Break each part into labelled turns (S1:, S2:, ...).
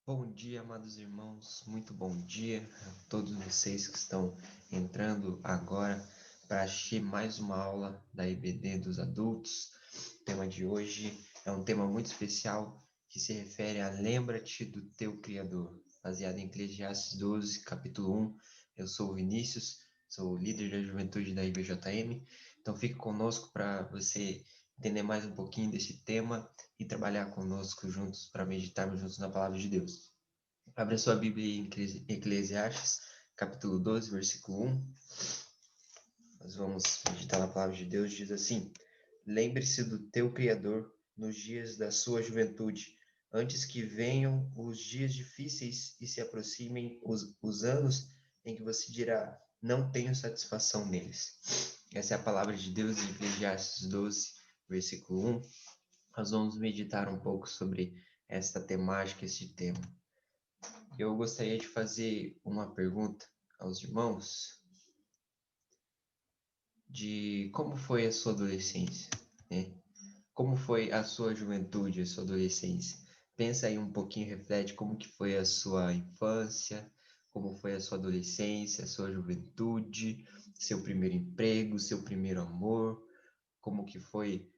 S1: Bom dia, amados irmãos, muito bom dia a todos vocês que estão entrando agora para assistir mais uma aula da EBD dos adultos. O tema de hoje é um tema muito especial que se refere a Lembra-te do teu Criador, baseado em Eclesiastes 12, capítulo 1. Eu sou o Vinícius, sou o líder da juventude da IBJM, então fique conosco para você entender mais um pouquinho desse tema e trabalhar conosco juntos para meditarmos juntos na palavra de Deus. Abra sua Bíblia em Eclesiastes, capítulo 12, versículo 1. Nós vamos meditar na palavra de Deus, diz assim: Lembre-se do teu Criador nos dias da sua juventude, antes que venham os dias difíceis e se aproximem os anos em que você dirá, não tenho satisfação neles. Essa é a palavra de Deus em Eclesiastes 12, versículo 1. Nós vamos meditar um pouco sobre esta temática, este tema. Eu gostaria de fazer uma pergunta aos irmãos de como foi a sua adolescência, né? Como foi a sua juventude, a sua adolescência? Pensa aí um pouquinho, reflete como que foi a sua infância, como foi a sua adolescência, a sua juventude, seu primeiro emprego, seu primeiro amor, como que foi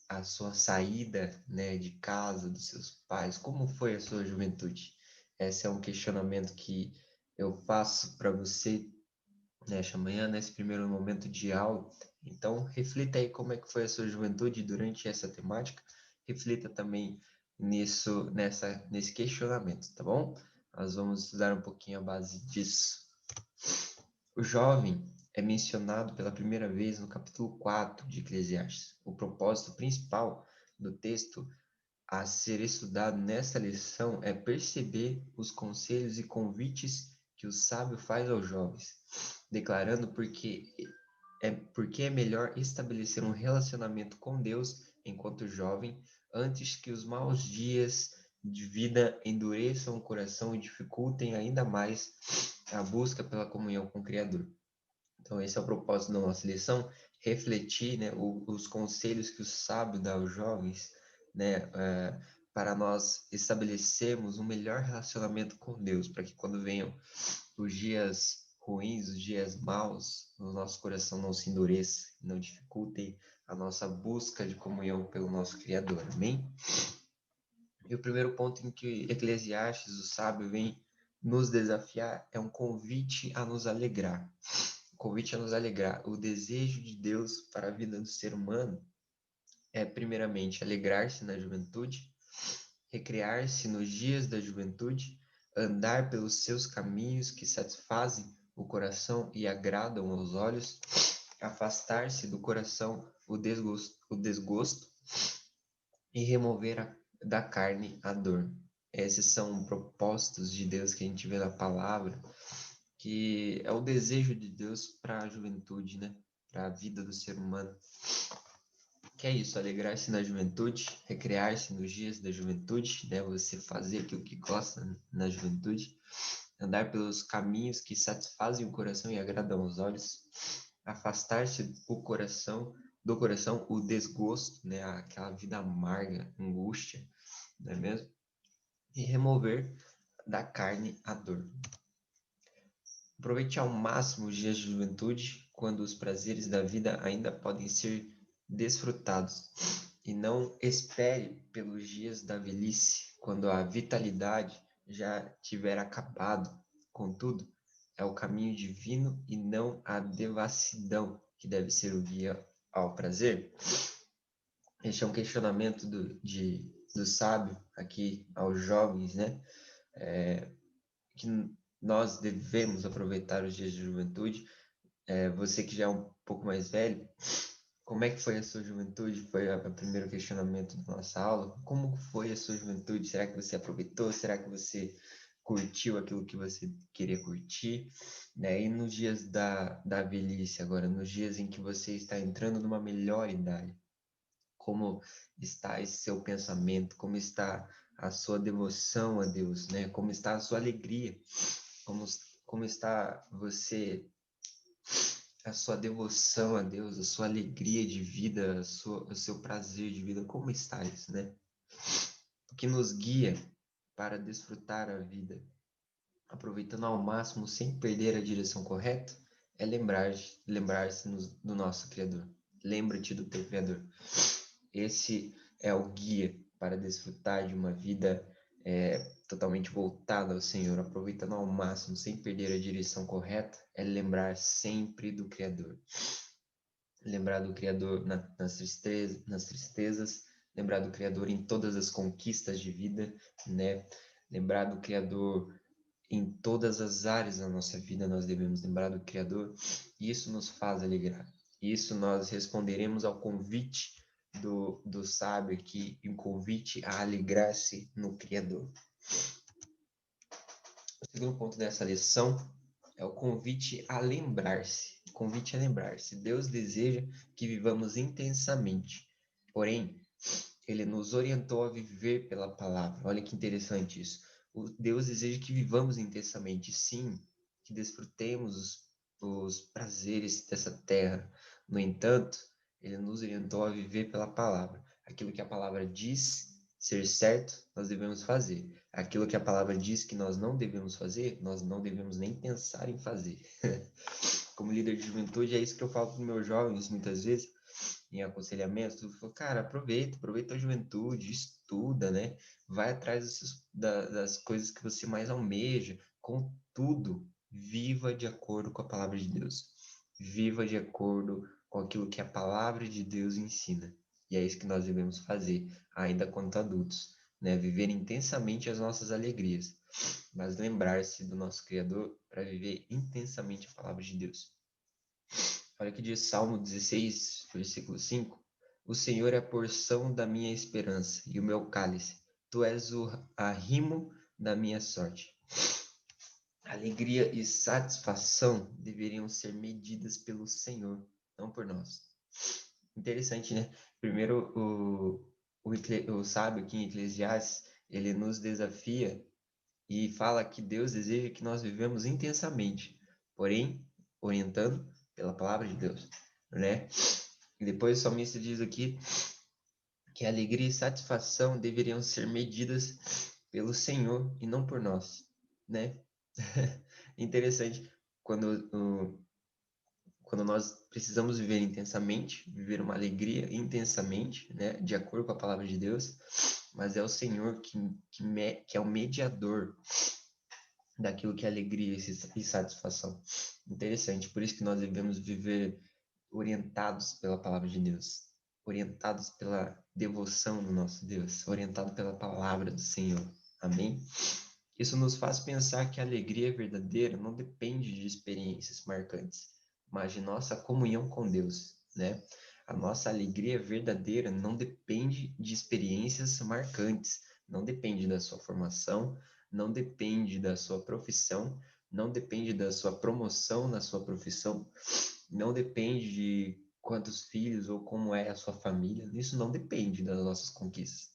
S1: a sua saída, né, de casa, dos seus pais, como foi a sua juventude? Esse é um questionamento que eu faço para você nesta manhã, nesse primeiro momento de aula. Então, reflita aí como é que foi a sua juventude durante essa temática. Reflita também nesse questionamento, tá bom? Nós vamos estudar um pouquinho a base disso. O jovem é mencionado pela primeira vez no capítulo 4 de Eclesiastes. O propósito principal do texto a ser estudado nesta lição é perceber os conselhos e convites que o sábio faz aos jovens, declarando porque é melhor estabelecer um relacionamento com Deus enquanto jovem, antes que os maus dias de vida endureçam o coração e dificultem ainda mais a busca pela comunhão com o Criador. Então, esse é o propósito da nossa lição, refletir, né, os conselhos que o sábio dá aos jovens, né, para nós estabelecermos um melhor relacionamento com Deus, para que quando venham os dias ruins, os dias maus, o nosso coração não se endureça, não dificultem a nossa busca de comunhão pelo nosso Criador. Amém? E o primeiro ponto em que Eclesiastes, o sábio, vem nos desafiar é um convite a nos alegrar. O convite a nos alegrar. O desejo de Deus para a vida do ser humano é, primeiramente, alegrar-se na juventude, recrear-se nos dias da juventude, andar pelos seus caminhos que satisfazem o coração e agradam aos olhos, afastar-se do coração o desgosto e remover da carne a dor. Esses são propósitos de Deus que a gente vê na palavra, que é o desejo de Deus para a juventude, né? Para a vida do ser humano. Que é isso, alegrar-se na juventude, recrear-se nos dias da juventude, né? Você fazer aquilo que gosta na juventude, andar pelos caminhos que satisfazem o coração e agradam aos olhos, afastar-se do coração o desgosto, né? Aquela vida amarga, angústia, não é mesmo? E remover da carne a dor. Aproveite ao máximo os dias de juventude, quando os prazeres da vida ainda podem ser desfrutados. E não espere pelos dias da velhice, quando a vitalidade já tiver acabado. Contudo, é o caminho divino e não a devassidão que deve ser o guia ao prazer. Este é um questionamento do sábio aqui aos jovens, né? Que nós devemos aproveitar os dias de juventude. Você que já é um pouco mais velho, como é que foi a sua juventude? Foi o primeiro questionamento da nossa aula. Como foi a sua juventude? Será que você aproveitou? Será que você curtiu aquilo que você queria curtir? Né? E nos dias da velhice agora, nos dias em que você está entrando numa melhor idade, como está esse seu pensamento? Como está a sua devoção a Deus, né? Como está a sua alegria? Como, como está a sua devoção a Deus, a sua alegria de vida, o seu prazer de vida, como está isso, né? O que nos guia para desfrutar a vida, aproveitando ao máximo sem perder a direção correta, é lembrar-se do nosso Criador. Lembra-te do teu Criador. Esse é o guia para desfrutar de uma vida totalmente voltada ao Senhor, aproveitando ao máximo, sem perder a direção correta, é lembrar sempre do Criador. Lembrar do Criador nas tristezas, lembrar do Criador em todas as conquistas de vida, né? Lembrar do Criador em todas as áreas da nossa vida, nós devemos lembrar do Criador, e isso nos faz alegrar. Isso nós responderemos ao convite do sábio aqui, um convite a alegrar-se no Criador. O segundo ponto dessa lição é o convite a lembrar-se. O convite a lembrar-se. Deus deseja que vivamos intensamente, porém, Ele nos orientou a viver pela palavra. Olha que interessante isso. Deus deseja que vivamos intensamente, sim, que desfrutemos os prazeres dessa terra. No entanto, Ele nos orientou a viver pela palavra. Aquilo que a palavra diz ser certo, nós devemos fazer. Aquilo que a palavra diz que nós não devemos fazer, nós não devemos nem pensar em fazer. Como líder de juventude, é isso que eu falo para os meus jovens muitas vezes, em aconselhamento. Eu falo, cara, aproveita a juventude, estuda, né? Vai atrás das coisas que você mais almeja. Contudo, viva de acordo com a palavra de Deus. Viva de acordo com aquilo que a palavra de Deus ensina. E é isso que nós devemos fazer, ainda quanto adultos, né? Viver intensamente as nossas alegrias, mas lembrar-se do nosso Criador para viver intensamente a palavra de Deus. Olha que diz Salmo 16, versículo 5. O Senhor é a porção da minha esperança e o meu cálice. Tu és o arrimo da minha sorte. Alegria e satisfação deveriam ser medidas pelo Senhor, não por nós. Interessante, né? Primeiro, o sábio aqui em Eclesiastes, ele nos desafia e fala que Deus deseja que nós vivemos intensamente, porém, orientando pela palavra de Deus, né? E depois o salmista diz aqui que alegria e satisfação deveriam ser medidas pelo Senhor e não por nós, né? Interessante quando nós precisamos viver intensamente, viver uma alegria intensamente, né, de acordo com a palavra de Deus, mas é o Senhor que é o mediador daquilo que é alegria e satisfação. Interessante, por isso que nós devemos viver orientados pela palavra de Deus, orientados pela devoção do nosso Deus, orientados pela palavra do Senhor. Amém? Isso nos faz pensar que a alegria verdadeira não depende de experiências marcantes, mas de nossa comunhão com Deus, né? A nossa alegria verdadeira não depende de experiências marcantes, não depende da sua formação, não depende da sua profissão, não depende da sua promoção na sua profissão, não depende de quantos filhos ou como é a sua família. Isso não depende das nossas conquistas.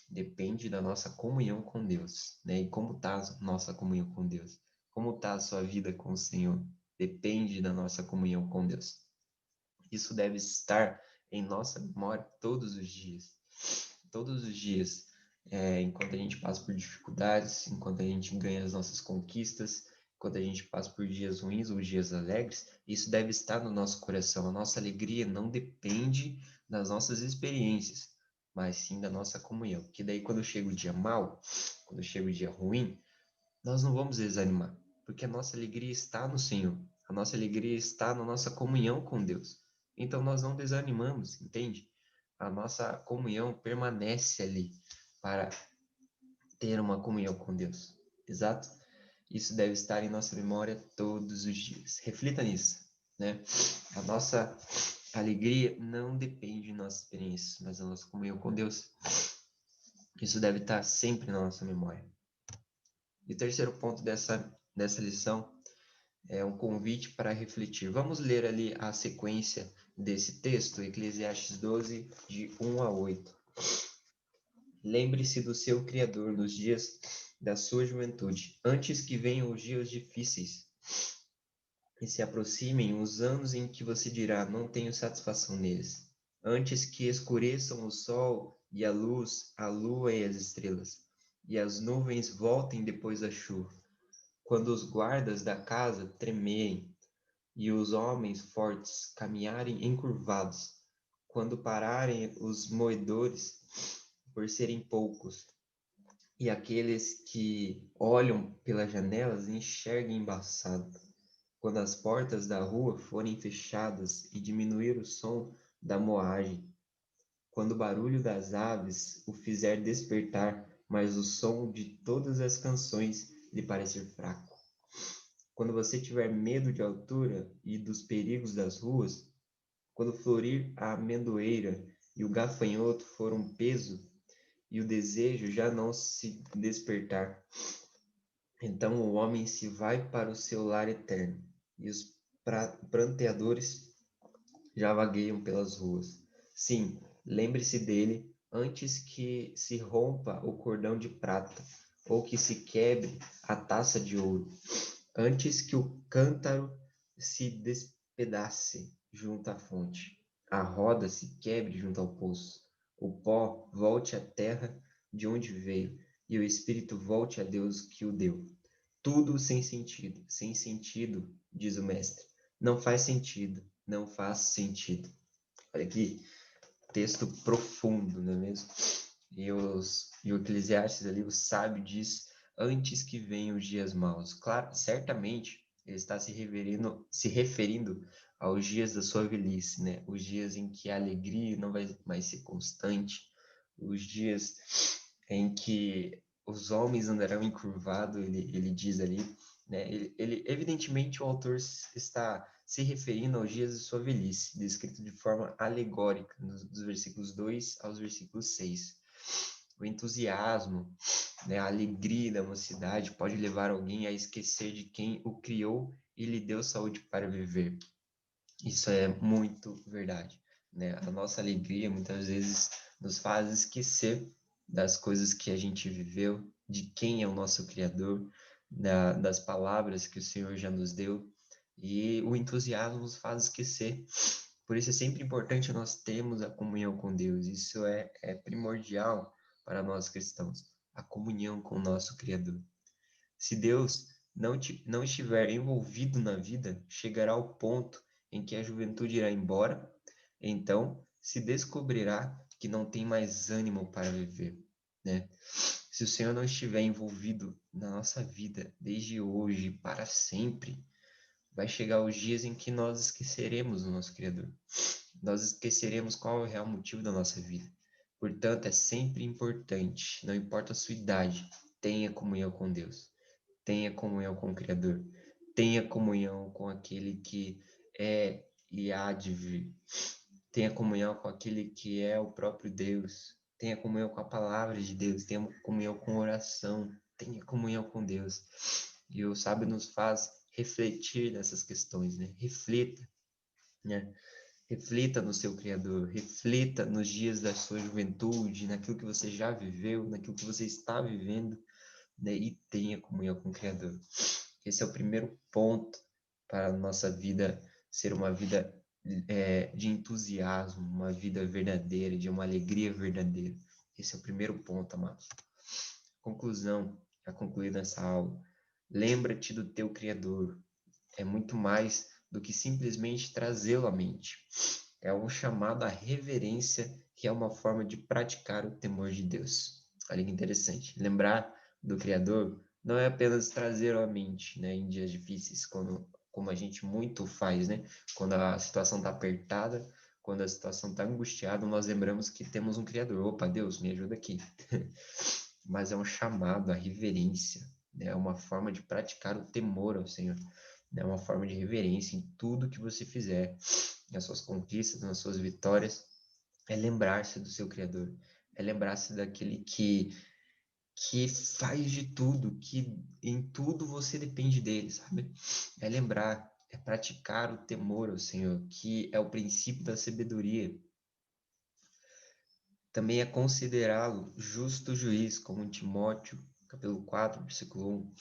S1: Depende da nossa comunhão com Deus, né? E como está a nossa comunhão com Deus? Como está a sua vida com o Senhor? Depende da nossa comunhão com Deus. Isso deve estar em nossa memória todos os dias. Todos os dias, enquanto a gente passa por dificuldades, enquanto a gente ganha as nossas conquistas, enquanto a gente passa por dias ruins ou dias alegres, isso deve estar no nosso coração. A nossa alegria não depende das nossas experiências, mas sim da nossa comunhão. Porque daí quando chega o dia mau, quando chega o dia ruim, nós não vamos desanimar, porque a nossa alegria está no Senhor. A nossa alegria está na nossa comunhão com Deus. Então nós não desanimamos, entende? A nossa comunhão permanece ali para ter uma comunhão com Deus. Exato? Isso deve estar em nossa memória todos os dias. Reflita nisso, né? A nossa alegria não depende de nossas experiências, mas da nossa comunhão com Deus. Isso deve estar sempre na nossa memória. E o terceiro ponto dessa lição é um convite para refletir. Vamos ler ali a sequência desse texto, Eclesiastes 12, de 1 a 8. Lembre-se do seu Criador nos dias da sua juventude, antes que venham os dias difíceis e se aproximem os anos em que você dirá, não tenho satisfação neles. Antes que escureçam o sol e a luz, a lua e as estrelas. e as nuvens voltem depois da chuva, quando os guardas da casa tremerem e os homens fortes caminharem encurvados, quando pararem os moedores por serem poucos, e aqueles que olham pelas janelas enxerguem embaçado, quando as portas da rua forem fechadas e diminuir o som da moagem, quando o barulho das aves o fizer despertar, mas o som de todas as canções lhe parecer fraco. Quando você tiver medo de altura e dos perigos das ruas, quando florir a amendoeira e o gafanhoto for um peso e o desejo já não se despertar, então o homem se vai para o seu lar eterno e os pranteadores já vagueiam pelas ruas. Sim, lembre-se dele antes que se rompa o cordão de prata ou que se quebre a taça de ouro, antes que o cântaro se despedace junto à fonte, a roda se quebre junto ao poço, o pó volte à terra de onde veio e o espírito volte a Deus que o deu. Tudo sem sentido, diz o mestre. Não faz sentido, não faz sentido. Olha que texto profundo, não é mesmo? E o Eclesiastes ali, o sábio diz, antes que venham os dias maus. Claro, certamente, ele está se referindo aos dias da sua velhice, né? Os dias em que a alegria não vai mais ser constante, os dias em que os homens andarão encurvados, ele diz ali, né? Evidentemente, o autor está se referindo aos dias de sua velhice, descrito de forma alegórica, dos versículos 2 aos versículos 6. O entusiasmo, né, a alegria da mocidade pode levar alguém a esquecer de quem o criou e lhe deu saúde para viver. Isso é muito verdade, né? A nossa alegria muitas vezes nos faz esquecer das coisas que a gente viveu, de quem é o nosso Criador, das palavras que o Senhor já nos deu, e o entusiasmo nos faz esquecer. Por isso é sempre importante nós termos a comunhão com Deus. Isso é primordial para nós cristãos, a comunhão com o nosso Criador. Se Deus não estiver envolvido na vida, chegará ao ponto em que a juventude irá embora, então se descobrirá que não tem mais ânimo para viver, né? Se o Senhor não estiver envolvido na nossa vida, desde hoje para sempre, vai chegar os dias em que nós esqueceremos o nosso Criador. Nós esqueceremos qual é o real motivo da nossa vida. Portanto, é sempre importante, não importa a sua idade, tenha comunhão com Deus. Tenha comunhão com o Criador. Tenha comunhão com aquele que é e há de vir. Tenha comunhão com aquele que é o próprio Deus. Tenha comunhão com a palavra de Deus. Tenha comunhão com a oração. Tenha comunhão com Deus. E o sábio nos faz refletir nessas questões, né? Reflita, né? Reflita no seu Criador, reflita nos dias da sua juventude, naquilo que você já viveu, naquilo que você está vivendo, né? E tenha comunhão com o Criador. Esse é o primeiro ponto para a nossa vida ser uma vida de entusiasmo, uma vida verdadeira, de uma alegria verdadeira. Esse é o primeiro ponto, amados. Conclusão, a concluir nessa aula. Lembra-te do teu Criador. É muito mais do que simplesmente trazê-lo à mente. É um chamado à reverência, que é uma forma de praticar o temor de Deus. Olha que interessante. Lembrar do Criador não é apenas trazer à mente, né, em dias difíceis, como a gente muito faz, né? Quando a situação está apertada, quando a situação está angustiada, nós lembramos que temos um Criador. Opa, Deus, me ajuda aqui. Mas é um chamado à reverência, né? É uma forma de praticar o temor ao Senhor. É uma forma de reverência em tudo que você fizer, nas suas conquistas, nas suas vitórias. É lembrar-se do seu Criador, é lembrar-se daquele que faz de tudo, que em tudo você depende dele, sabe? É lembrar, é praticar o temor ao Senhor, que é o princípio da sabedoria. Também é considerá-lo justo juiz, como em Timóteo, capítulo 4, versículo 1,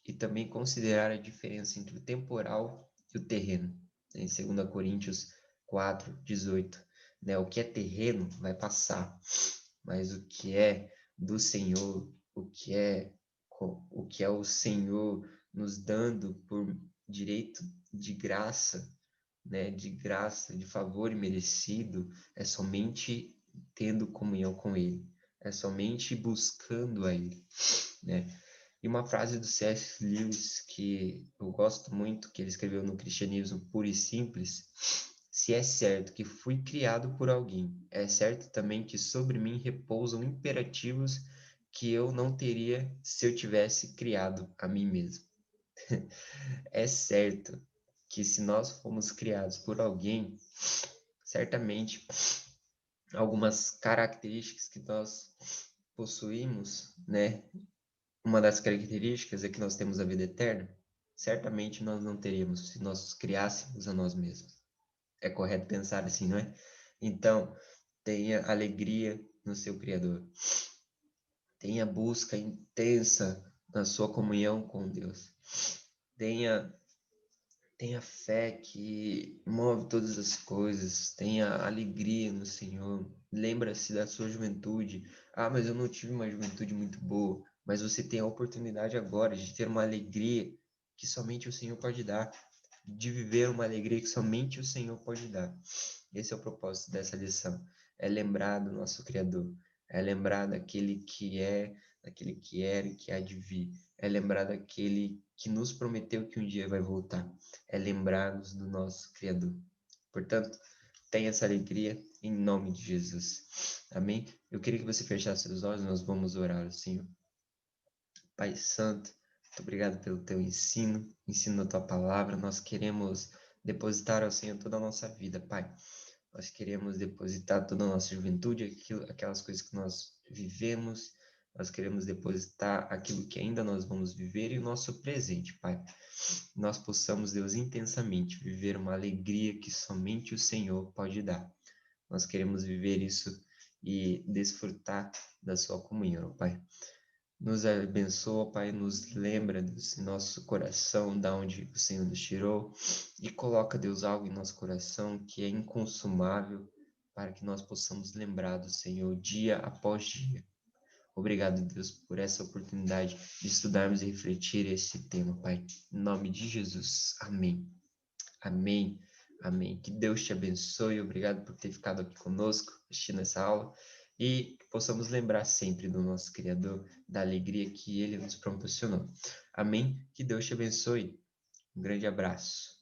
S1: e também considerar a diferença entre o temporal e o terreno, né? Em 2 Coríntios 4, 18. Né? O que é terreno vai passar, mas o que é do Senhor o que é o Senhor nos dando por direito de graça, né, de graça, de favor imerecido, é somente tendo comunhão com Ele, é somente buscando a Ele, né? E uma frase do C.S. Lewis que eu gosto muito, que ele escreveu no Cristianismo Puro e Simples: se é certo que fui criado por alguém, é certo também que sobre mim repousam imperativos que eu não teria se eu tivesse criado a mim mesmo. É certo que se nós fomos criados por alguém, certamente algumas características que nós possuímos, né? Uma das características é que nós temos a vida eterna. Certamente nós não teríamos se nós criássemos a nós mesmos. É correto pensar assim, não é? Então, tenha alegria no seu Criador. Tenha busca intensa na sua comunhão com Deus. Tenha Tenha fé que move todas as coisas. Tenha alegria no Senhor. Lembra-se da sua juventude. Ah, mas eu não tive uma juventude muito boa. Mas você tem a oportunidade agora de ter uma alegria que somente o Senhor pode dar. De viver uma alegria que somente o Senhor pode dar. Esse é o propósito dessa lição. É lembrar do nosso Criador. É lembrar daquele que era e que há de vir. É lembrar daquele que nos prometeu que um dia vai voltar. É lembrar-nos do nosso Criador. Portanto, tenha essa alegria em nome de Jesus. Amém? Eu queria que você fechasse seus olhos, nós vamos orar ao Senhor. Pai Santo, muito obrigado pelo teu ensino da tua palavra. Nós queremos depositar ao Senhor toda a nossa vida, Pai. Nós queremos depositar toda a nossa juventude, aquelas coisas que nós vivemos. Nós queremos depositar aquilo que ainda nós vamos viver e o nosso presente, Pai. Nós possamos, Deus, intensamente viver uma alegria que somente o Senhor pode dar. Nós queremos viver isso e desfrutar da sua comunhão, Pai. Nos abençoa, Pai, nos lembra, Deus, em nosso coração, da onde o Senhor nos tirou, e coloca, Deus, algo em nosso coração que é inconsumável, para que nós possamos lembrar do Senhor dia após dia. Obrigado, Deus, por essa oportunidade de estudarmos e refletir esse tema, Pai. Em nome de Jesus. Amém. Amém. Amém. Que Deus te abençoe. Obrigado por ter ficado aqui conosco, assistindo essa aula. E que possamos lembrar sempre do nosso Criador, da alegria que Ele nos proporcionou. Amém. Que Deus te abençoe. Um grande abraço.